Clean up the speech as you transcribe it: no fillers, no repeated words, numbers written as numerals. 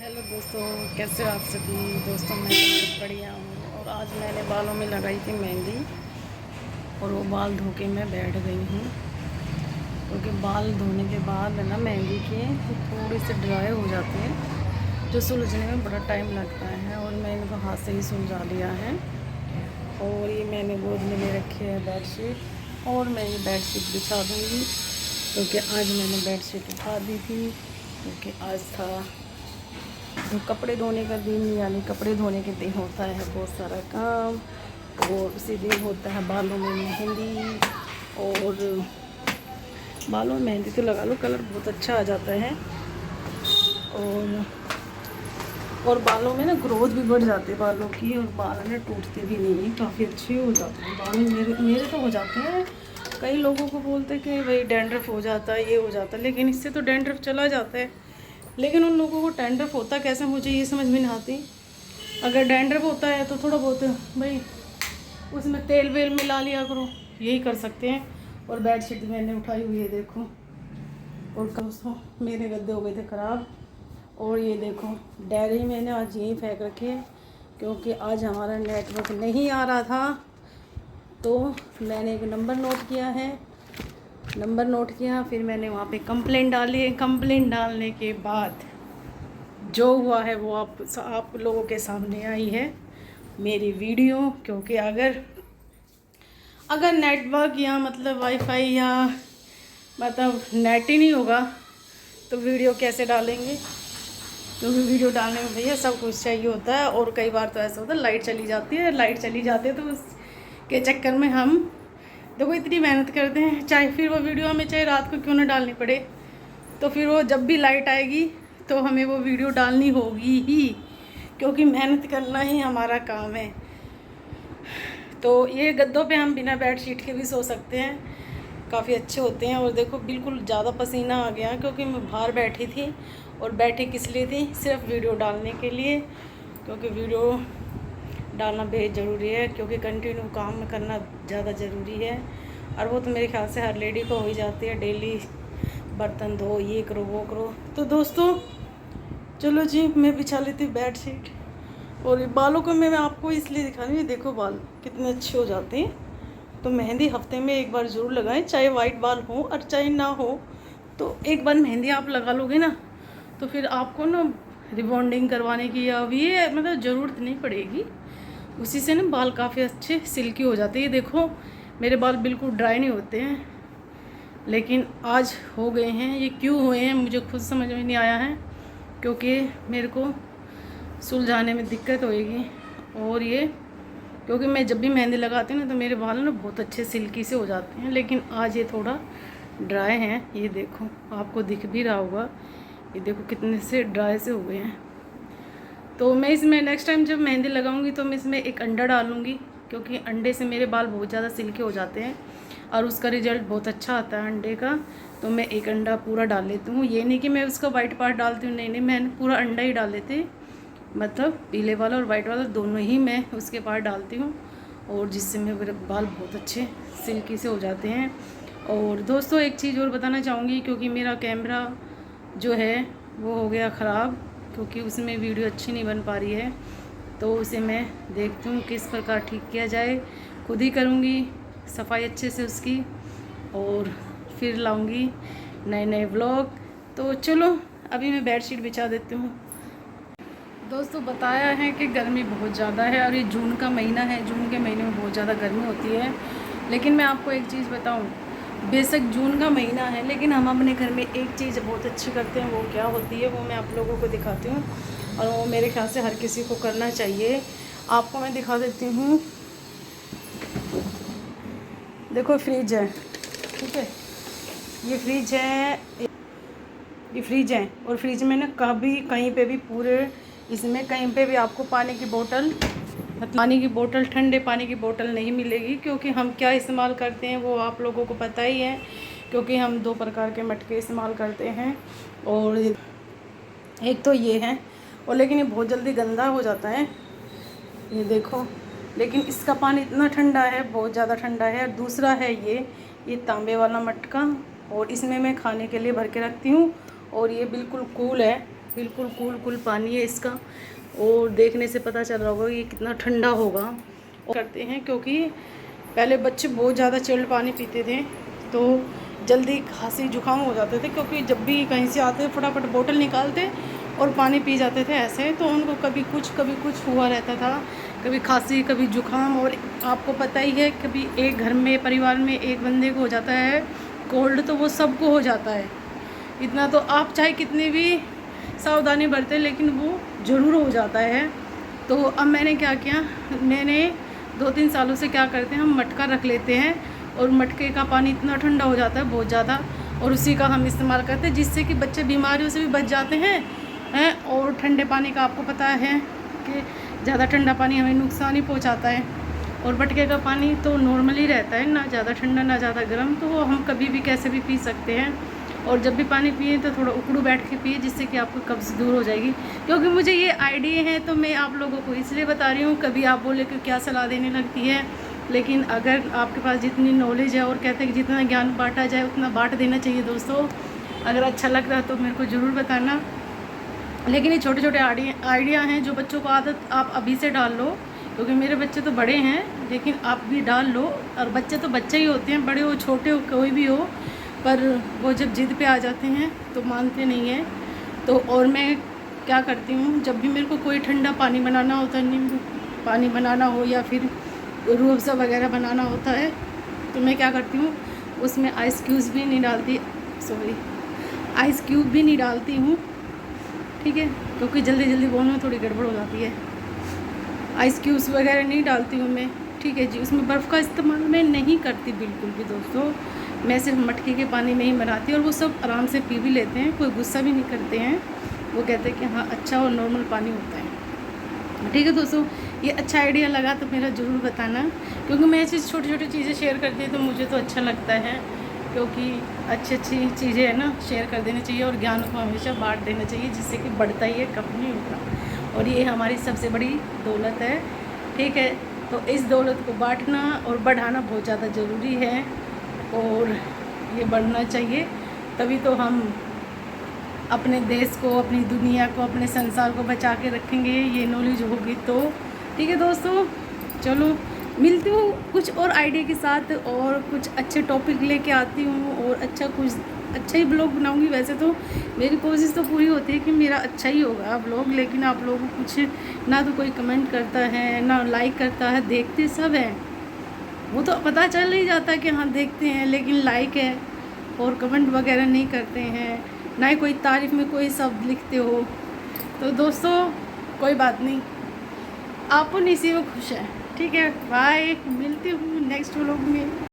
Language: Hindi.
हेलो दोस्तों, कैसे हो आप सभी दोस्तों। मैं बहुत बढ़िया हूँ। और आज मैंने बालों में लगाई थी मेहंदी और वो बाल धो के मैं बैठ गई हूँ, क्योंकि बाल धोने के बाद है ना मेहंदी के तो थोड़े से ड्राई हो जाते हैं, जो सुलझने में बड़ा टाइम लगता है। और मैं इनको हाथ से ही सुलझा लिया है। और ये मैंने गोद में ले रखी है बेडशीट, और मैं ये बेडशीट बिछा दूँगी, क्योंकि आज मैंने बेडशीट उठा दी थी, क्योंकि आज था जो कपड़े धोने का दिन, यानी कपड़े धोने के दिन होता है बहुत सारा काम। और उसी दिन होता है बालों में मेहंदी। और बालों में मेहंदी तो लगा लो, कलर बहुत अच्छा आ जाता है। और बालों में ना ग्रोथ भी बढ़ जाती है बालों की, और बाल ना टूटते भी नहीं, काफ़ी अच्छे हो जाते हैं बाल। मेरे तो हो जाते हैं। कई लोगों को बोलते हैं कि भाई डैंड्रफ हो जाता है, ये हो जाता है, लेकिन इससे तो डैंड्रफ चला जाता है। लेकिन उन लोगों को डैंड्रफ होता कैसे, मुझे ये समझ में नहीं आती। अगर डैंड्रफ होता है तो थोड़ा बहुत भाई उसमें तेल वेल मिला लिया करो, यही कर सकते हैं। और बेडशीट मैंने उठाई हुई है, देखो। और दोस्तों, मेरे गद्दे हो गए थे ख़राब। और ये देखो, डायरी मैंने आज यहीं फेंक रखी है, क्योंकि आज हमारा नेटवर्क नहीं आ रहा था। तो मैंने एक नंबर नोट किया है, नंबर नोट किया, फिर मैंने वहाँ पे कंप्लेंट डाली। कंप्लेंट डालने के बाद जो हुआ है वो आप लोगों के सामने आई है मेरी वीडियो। क्योंकि अगर अगर नेटवर्क या मतलब वाईफाई या मतलब नेट ही नहीं होगा तो वीडियो कैसे डालेंगे। क्योंकि वीडियो डालने में भैया सब कुछ चाहिए होता है। और कई बार तो ऐसा होता है लाइट चली जाती है, लाइट चली जाती है तो उसके चक्कर में हम देखो इतनी मेहनत करते हैं, चाहे फिर वो वीडियो हमें चाहे रात को क्यों ना डालनी पड़े, तो फिर वो जब भी लाइट आएगी तो हमें वो वीडियो डालनी होगी ही, क्योंकि मेहनत करना ही हमारा काम है। तो ये गद्दों पे हम बिना बेडशीट के भी सो सकते हैं, काफ़ी अच्छे होते हैं। और देखो बिल्कुल ज़्यादा पसीना आ गया, क्योंकि मैं बाहर बैठी थी। और बैठी किस लिए थी, सिर्फ वीडियो डालने के लिए, क्योंकि वीडियो डालना बेहद ज़रूरी है, क्योंकि कंटिन्यू काम करना ज़्यादा ज़रूरी है। और वो तो मेरे ख्याल से हर लेडी को हो ही जाती है, डेली बर्तन धो, ये करो वो करो। तो दोस्तों चलो जी, मैं बिछा लेती हूँ बेडशीट। और ये बालों को मैं आपको इसलिए दिखा रही हूँ, देखो बाल कितने अच्छे हो जाते हैं। तो मेहंदी हफ्ते में एक बार ज़रूर लगाएं, चाहे वाइट बाल हो और चाहे ना हो। तो एक बार मेहंदी आप लगा लोगे ना, तो फिर आपको ना रिबॉन्डिंग करवाने की या ये मतलब ज़रूरत नहीं पड़ेगी। उसी से ना बाल काफ़ी अच्छे सिल्की हो जाते हैं। ये देखो मेरे बाल बिल्कुल ड्राई नहीं होते हैं, लेकिन आज हो गए हैं। ये क्यों हुए हैं मुझे खुद समझ में नहीं आया है, क्योंकि मेरे को सुलझाने में दिक्कत होएगी। और ये क्योंकि मैं जब भी मेहंदी लगाती हूँ ना तो मेरे बाल ना बहुत अच्छे सिल्की से हो जाते हैं, लेकिन आज ये थोड़ा ड्राई हैं। ये देखो आपको दिख भी रहा होगा, ये देखो कितने से ड्राई से हो गए हैं। तो मैं इसमें नेक्स्ट टाइम जब मेहंदी लगाऊंगी तो मैं इसमें एक अंडा डालूंगी, क्योंकि अंडे से मेरे बाल बहुत ज़्यादा सिल्की हो जाते हैं और उसका रिजल्ट बहुत अच्छा आता है अंडे का। तो मैं एक अंडा पूरा डाल लेती हूँ, ये नहीं कि मैं उसका वाइट पार्ट डालती हूँ, नहीं नहीं, मैं पूरा अंडा ही डाल लेती, मतलब पीले वाला और वाइट वाला दोनों ही मैं उसके पार्ट डालती हूँ। और जिससे मेरे बाल बहुत अच्छे सिल्की से हो जाते हैं। और दोस्तों एक चीज़ और बताना चाहूँगी, क्योंकि मेरा कैमरा जो है वो हो गया ख़राब, क्योंकि उसमें वीडियो अच्छी नहीं बन पा रही है। तो उसे मैं देखती हूँ किस प्रकार ठीक किया जाए, खुद ही करूँगी सफाई अच्छे से उसकी, और फिर लाऊँगी नए नए व्लॉग। तो चलो अभी मैं बेडशीट बिछा देती हूँ। दोस्तों बताया है कि गर्मी बहुत ज़्यादा है, और ये जून का महीना है, जून के महीने में बहुत ज़्यादा गर्मी होती है। लेकिन मैं आपको एक चीज़ बताऊं, बेशक जून का महीना है, लेकिन हम अपने घर में एक चीज़ बहुत अच्छी करते हैं। वो क्या होती है वो मैं आप लोगों को दिखाती हूँ, और वो मेरे ख्याल से हर किसी को करना चाहिए। आपको मैं दिखा देती हूँ, देखो फ्रिज है, ठीक है, ये फ्रिज है, ये फ्रिज है। और फ्रिज में ना कभी कहीं पे भी पूरे इसमें कहीं पे भी आपको पानी की बोतल, मतलब पानी की बोतल, ठंडे पानी की बोतल नहीं मिलेगी। क्योंकि हम क्या इस्तेमाल करते हैं वो आप लोगों को पता ही है, क्योंकि हम दो प्रकार के मटके इस्तेमाल करते हैं। और एक तो ये है, और लेकिन ये बहुत जल्दी गंदा हो जाता है, ये देखो। लेकिन इसका पानी इतना ठंडा है, बहुत ज़्यादा ठंडा है। और दूसरा है ये तांबे वाला मटका, और इसमें मैं खाने के लिए भर के रखती हूँ, और ये बिल्कुल कूल है। बिल्कुल कूल कूल पानी है इसका, और देखने से पता चल रहा होगा ये कितना ठंडा होगा। और करते हैं क्योंकि पहले बच्चे बहुत ज़्यादा चिल्ड पानी पीते थे तो जल्दी खांसी जुकाम हो जाते थे, क्योंकि जब भी कहीं से आते फटाफट बोतल निकालते और पानी पी जाते थे ऐसे, तो उनको कभी कुछ हुआ रहता था, कभी खांसी कभी जुकाम। और आपको पता ही है कभी एक घर में परिवार में एक बंदे को हो जाता है कोल्ड तो वो सबको हो जाता है। इतना तो आप चाहे कितनी भी सावधानी बरतें लेकिन वो ज़रूर हो जाता है। तो अब मैंने क्या किया, मैंने 2-3 सालों से क्या करते हैं, हम मटका रख लेते हैं और मटके का पानी इतना ठंडा हो जाता है बहुत ज़्यादा, और उसी का हम इस्तेमाल करते हैं, जिससे कि बच्चे बीमारियों से भी बच जाते हैं। और ठंडे पानी का आपको पता है कि ज़्यादा ठंडा पानी हमें नुकसान ही पहुंचाता है, और मटके का पानी तो नॉर्मली रहता है, ना ज़्यादा ठंडा ना ज़्यादा गर्म, तो वो हम कभी भी कैसे भी पी सकते हैं। और जब भी पानी पिए तो थोड़ा उकड़ू बैठ के पिए, जिससे कि आपको कब्ज़ दूर हो जाएगी। क्योंकि मुझे ये आइडिया है तो मैं आप लोगों को इसलिए बता रही हूँ, कभी आप बोले कि क्या सलाह देने लगती है, लेकिन अगर आपके पास जितनी नॉलेज है, और कहते हैं कि जितना ज्ञान बांटा जाए उतना बांट देना चाहिए दोस्तों। अगर अच्छा लग रहा है तो मेरे को ज़रूर बताना। लेकिन ये छोटे छोटे आइडिया हैं जो बच्चों को आदत आप अभी से डाल लो, क्योंकि मेरे बच्चे तो बड़े हैं लेकिन आप भी डाल लो। और बच्चे तो बच्चे ही होते हैं, बड़े हो छोटे हो कोई भी हो, पर वो जब ज़िद पे आ जाते हैं तो मानते नहीं हैं। तो और मैं क्या करती हूँ, जब भी मेरे को कोई ठंडा पानी बनाना होता है, नींबू पानी बनाना हो या फिर रूह अफ़ज़ा वगैरह बनाना होता है, तो मैं क्या करती हूँ उसमें आइस क्यूब्स भी नहीं डालती, आइस क्यूब भी नहीं डालती हूँ, ठीक है, क्योंकि जल्दी जल्दी बोलने में थोड़ी गड़बड़ हो जाती है। आइस क्यूब्स वगैरह नहीं डालती हूँ मैं, ठीक है जी। उसमें बर्फ़ का इस्तेमाल मैं नहीं करती बिल्कुल भी दोस्तों, मैं सिर्फ मटके के पानी में ही बनाती हूँ, और वो सब आराम से पी भी लेते हैं, कोई गुस्सा भी नहीं करते हैं। वो कहते हैं कि हाँ अच्छा और नॉर्मल पानी होता है, ठीक है दोस्तों। ये अच्छा आइडिया लगा तो मेरा ज़रूर बताना, क्योंकि मैं ऐसी छोटी छोटी चीज़ें शेयर करती हूँ तो मुझे तो अच्छा लगता है, क्योंकि अच्छी अच्छी चीज़ें है ना शेयर कर देनी चाहिए, और ज्ञान को हमेशा बांट देना चाहिए, जिससे कि बढ़ता ही है कम नहीं होता। और ये हमारी सबसे बड़ी दौलत है, ठीक है। तो इस दौलत को बांटना और बढ़ाना बहुत ज़्यादा ज़रूरी है, और ये बढ़ना चाहिए, तभी तो हम अपने देश को, अपनी दुनिया को, अपने संसार को बचा के रखेंगे। ये नॉलेज होगी तो, ठीक है दोस्तों। चलो मिलती हूँ कुछ और आइडिया के साथ, और कुछ अच्छे टॉपिक लेके आती हूँ, और अच्छा ही ब्लॉग बनाऊँगी। वैसे तो मेरी कोशिश तो पूरी होती है कि मेरा अच्छा ही होगा ब्लॉग, लेकिन आप लोगों को कुछ ना तो कोई कमेंट करता है ना लाइक करता है, देखते सब हैं, वो तो पता चल ही जाता है कि हाँ देखते हैं, लेकिन लाइक है और कमेंट वगैरह नहीं करते हैं, ना ही कोई तारीफ़ में कोई शब्द लिखते हो। तो दोस्तों कोई बात नहीं, आप इसी में खुश हैं, ठीक है। बाय, मिलती हूँ नेक्स्ट व्लॉग में।